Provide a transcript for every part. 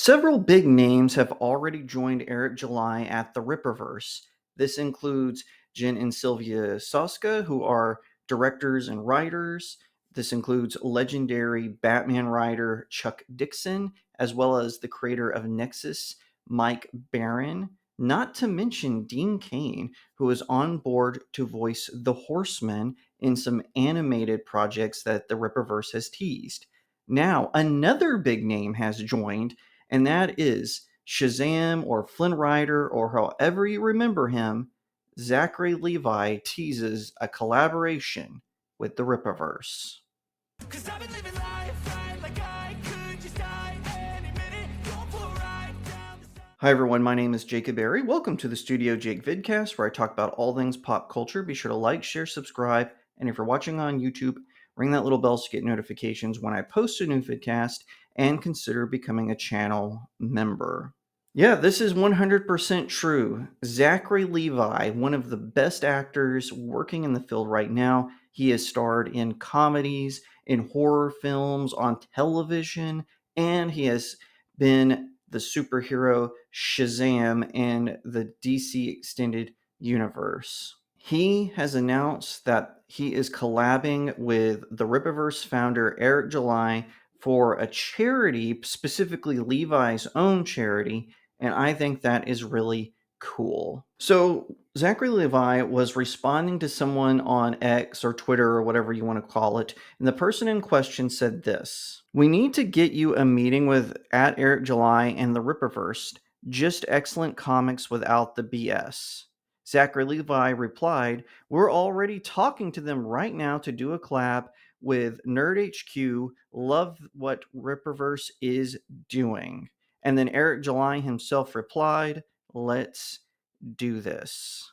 Several big names have already joined Eric July at the Rippaverse. This includes Jen and Sylvia Soska, who are directors and writers. This includes legendary Batman writer Chuck Dixon, as well as the creator of Nexus, Mike Barron, not to mention Dean Cain, who is on board to voice the Horseman in some animated projects that the Rippaverse has teased. Now, another big name has joined, and that is Shazam or Flynn Rider or however you remember him. Zachary Levi teases a collaboration with the Rippaverse. Hi everyone, my name is Jacob Berry. Welcome to the StudioJake vidcast where I talk about all things pop culture. Be sure to like, share, subscribe, and if you're watching on YouTube, ring that little bell to get notifications when I post a new vidcast, and consider becoming a channel member. Yeah, this is 100% true. Zachary Levi, one of the best actors working in the field right now. He has starred in comedies, in horror films, on television, and he has been the superhero Shazam in the DC Extended Universe. He has announced that he is collabing with the Rippaverse founder Eric July for a charity, specifically Levi's own charity, and I think that is really cool. So Zachary Levi was responding to someone on X or Twitter or whatever you want to call it, and the person in question said this: "We need to get you a meeting with at Eric July and the Rippaverse. Just excellent comics without the BS." Zachary Levi replied, "We're already talking to them right now to do a collab with Nerd HQ. Love what Rippaverse is doing." And then Eric July himself replied, "Let's do this."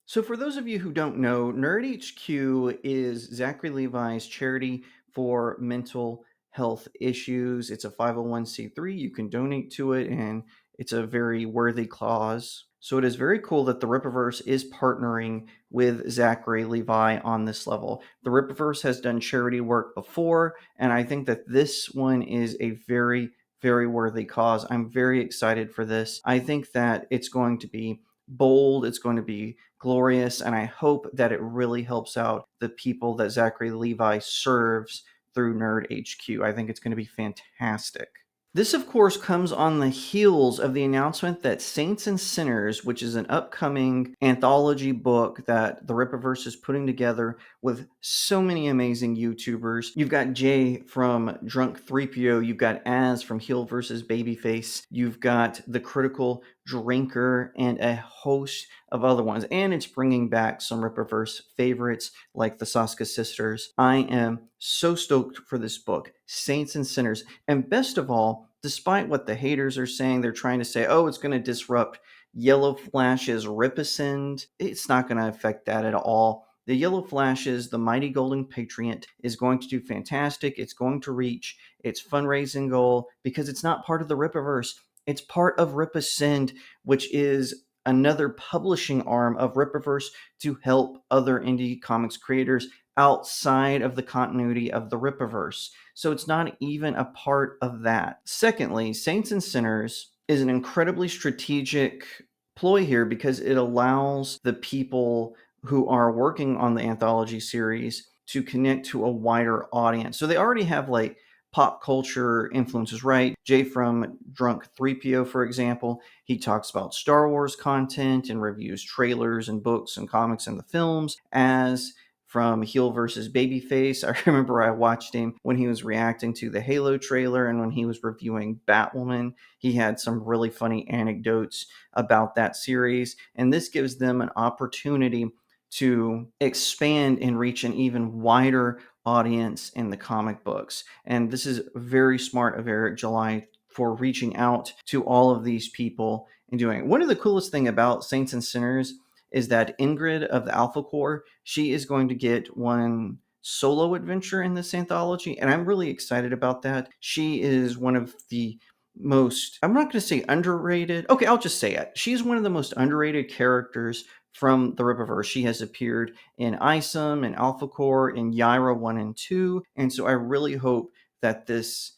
So, for those of you who don't know, Nerd HQ is Zachary Levi's charity for mental health issues. It's a 501c3. You can donate to it, and it's a very worthy cause. So, it is very cool that the Rippaverse is partnering with Zachary Levi on this level. The Rippaverse has done charity work before, and I think that this one is a very worthy cause. I'm very excited for this. I think that it's going to be bold, it's going to be glorious, and I hope that it really helps out the people that Zachary Levi serves through Nerd HQ. I think it's going to be fantastic. This, of course, comes on the heels of the announcement that Saints and Sinners, which is an upcoming anthology book that the Rippaverse is putting together with so many amazing YouTubers. You've got Jay from Drunk 3PO, you've got Az from Heel vs. Babyface, you've got The Critical Drinker, and a host of other ones. And it's bringing back some Rippaverse favorites like the Soska sisters. I am so stoked for this book, Saints and Sinners. And best of all, despite what the haters are saying, they're trying to say, oh, it's going to disrupt Yellow Flash's Ripascend. It's not going to affect that at all. The Yellow Flash's The Mighty Golden Patriot is going to do fantastic. It's going to reach its fundraising goal because it's not part of the Rippaverse. It's part of Ripascend, which is another publishing arm of Rippaverse to help other indie comics creators outside of the continuity of the Rippaverse. So it's not even a part of that. Secondly, Saints and Sinners is an incredibly strategic ploy here because it allows the people who are working on the anthology series to connect to a wider audience. So they already have like pop culture influences, right? Jay from Drunk 3PO, for example, he talks about Star Wars content and reviews trailers and books and comics and the films. As from Heel versus Babyface, I remember I watched him when he was reacting to the Halo trailer and when he was reviewing Batwoman. He had some really funny anecdotes about that series, and this gives them an opportunity to expand and reach an even wider audience in the comic books. And this is very smart of Eric July for reaching out to all of these people and doing it. One of the coolest thing about Saints and Sinners is that Ingrid of the Alpha Corps, she is going to get one solo adventure in this anthology, and I'm really excited about that. She is one of the most, I'm not going to say underrated. Okay, I'll just say it. She's one of the most underrated characters from the Rippaverse. She has appeared in ISOM and Alpha Core, in Yaira 1 and 2. And so I really hope that this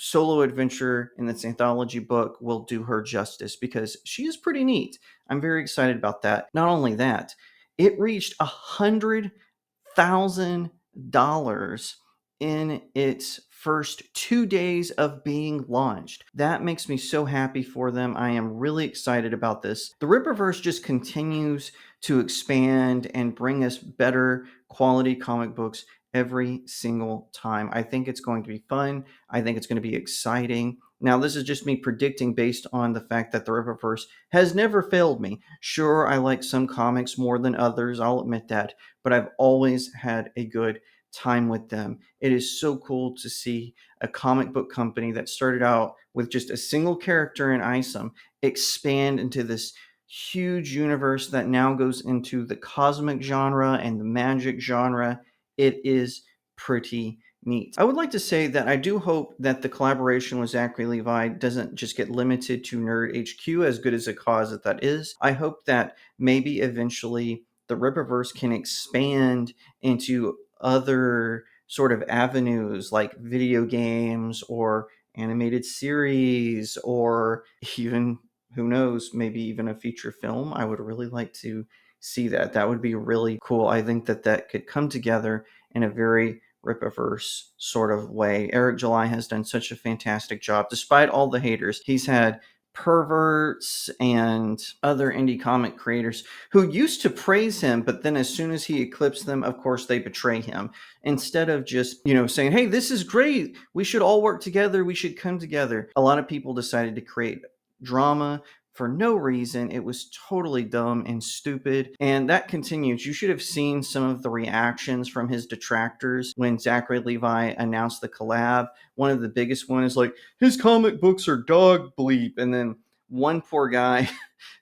solo adventure in this anthology book will do her justice because she is pretty neat. I'm very excited about that. Not only that, it reached $100,000 in its first 2 days of being launched. That makes me so happy for them. I am really excited about this. The Rippaverse just continues to expand and bring us better quality comic books every single time. I think it's going to be fun. I think it's going to be exciting. Now, this is just me predicting based on the fact that the Rippaverse has never failed me. Sure, I like some comics more than others, I'll admit that, but I've always had a good time with them. It is so cool to see a comic book company that started out with just a single character in Isom expand into this huge universe that now goes into the cosmic genre and the magic genre. It is pretty neat. I would like to say that I do hope that the collaboration with Zachary Levi doesn't just get limited to Nerd HQ, as good as a cause that is. I hope that maybe eventually the Rippaverse can expand into other sort of avenues like video games or animated series or even, who knows, maybe even a feature film. I would really like to see that. That would be really cool. I think that that could come together in a very Rippaverse sort of way. Eric July has done such a fantastic job. Despite all the haters, he's had perverts and other indie comic creators who used to praise him, but then as soon as he eclipsed them, of course, they betray him. Instead of just, saying, hey, this is great, we should all work together, we should come together. A lot of people decided to create drama for no reason. It was totally dumb and stupid. And that continues. You should have seen some of the reactions from his detractors when Zachary Levi announced the collab. One of the biggest one is like, his comic books are dog bleep. And then one poor guy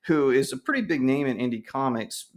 who is a pretty big name in indie comics,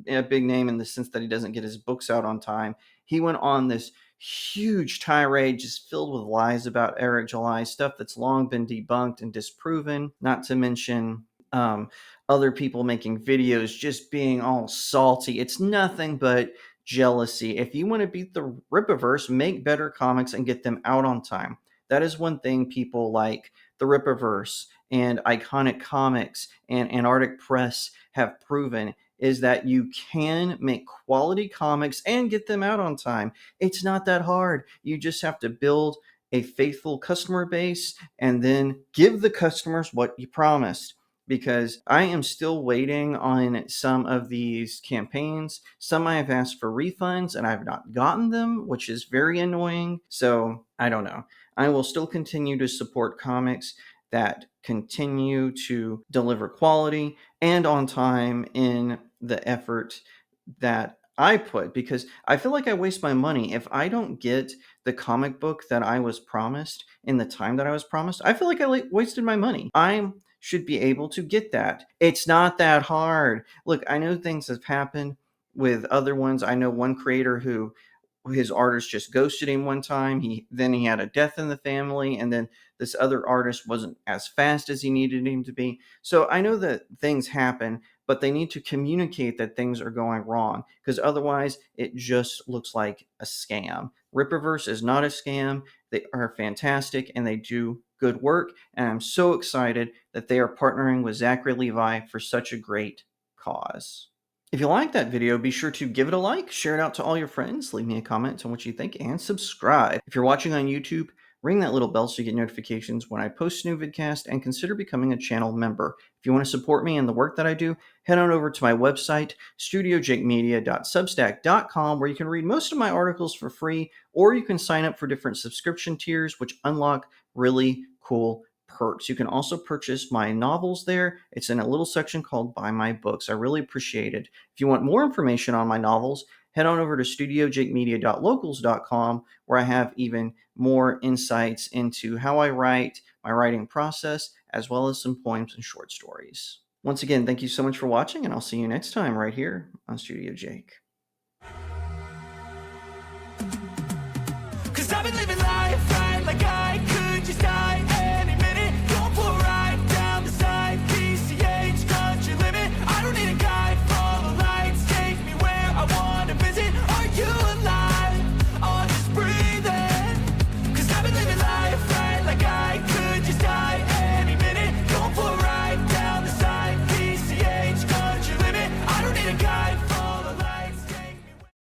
a big name in the sense that he doesn't get his books out on time. He went on this huge tirade just filled with lies about Eric July, stuff that's long been debunked and disproven, not to mention other people making videos just being all salty. It's nothing but jealousy. If you want to beat the Rippaverse, make better comics and get them out on time. That is one thing people like the Rippaverse and Iconic Comics and Antarctic Press have proven, is that you can make quality comics and get them out on time. It's not that hard. You just have to build a faithful customer base and then give the customers what you promised. Because I am still waiting on some of these campaigns. Some I have asked for refunds and I've not gotten them, which is very annoying. So I don't know. I will still continue to support comics that continue to deliver quality and on time in the effort that I put, because I feel like I waste my money if I don't get the comic book that I was promised in the time that I was promised. I feel like I wasted my money. I should be able to get that. It's not that hard. Look, I know things have happened with other ones. I know one creator who his artist just ghosted him one time. He had a death in the family, and then this other artist wasn't as fast as he needed him to be. So I know that things happen, but they need to communicate that things are going wrong, because otherwise it just looks like a scam. Rippaverse is not a scam. They are fantastic and they do good work, and I'm so excited that they are partnering with Zachary Levi for such a great cause. If you like that video, be sure to give it a like, share it out to all your friends, leave me a comment on what you think, and subscribe. If you're watching on YouTube, ring that little bell so you get notifications when I post a new vidcast, and consider becoming a channel member. If you want to support me and the work that I do, head on over to my website, studiojakemedia.substack.com, where you can read most of my articles for free, or you can sign up for different subscription tiers, which unlock really cool perks. You can also purchase my novels there. It's in a little section called Buy My Books. I really appreciate it. If you want more information on my novels, head on over to studiojakemedia.locals.com, where I have even more insights into how I write, my writing process, as well as some poems and short stories. Once again, thank you so much for watching, and I'll see you next time right here on Studio Jake. 'Cause I've been living life right like I